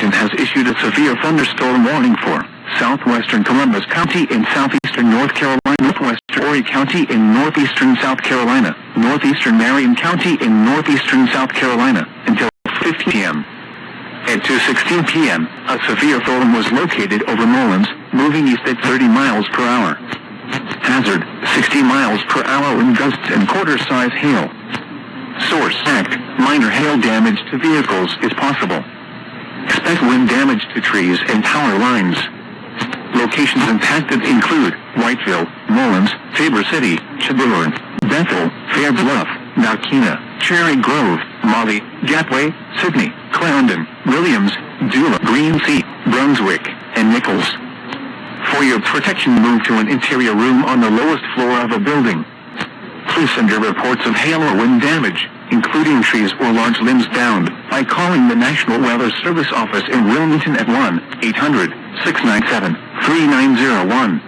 Wilmington has issued a severe thunderstorm warning for southwestern Columbus County in southeastern North Carolina, northwestern Horry County in northeastern South Carolina, northeastern Marion County in northeastern South Carolina, until 15 p.m. At 2:16 p.m., a severe storm was located over Mullins, moving east at 30 miles per hour. Hazard, 60 miles per hour wind gusts and quarter-size hail. Source: Act, minor hail damage to vehicles is possible. Expect wind damage to trees and power lines. Locations impacted include Whiteville, Mullins, Tabor City, Chadbourn, Bethel, Fair Bluff, Nakina, Cherry Grove, Mollie, Gapway, Sidney, Clarendon, Williams, Dulah, Green Sea, Brunswick, and Nichols. For your protection, move to an interior room on the lowest floor of a building. Please send your reports of hail or wind damage, including trees or large limbs downed, by calling the National Weather Service office in Wilmington at 1-800-697-3901.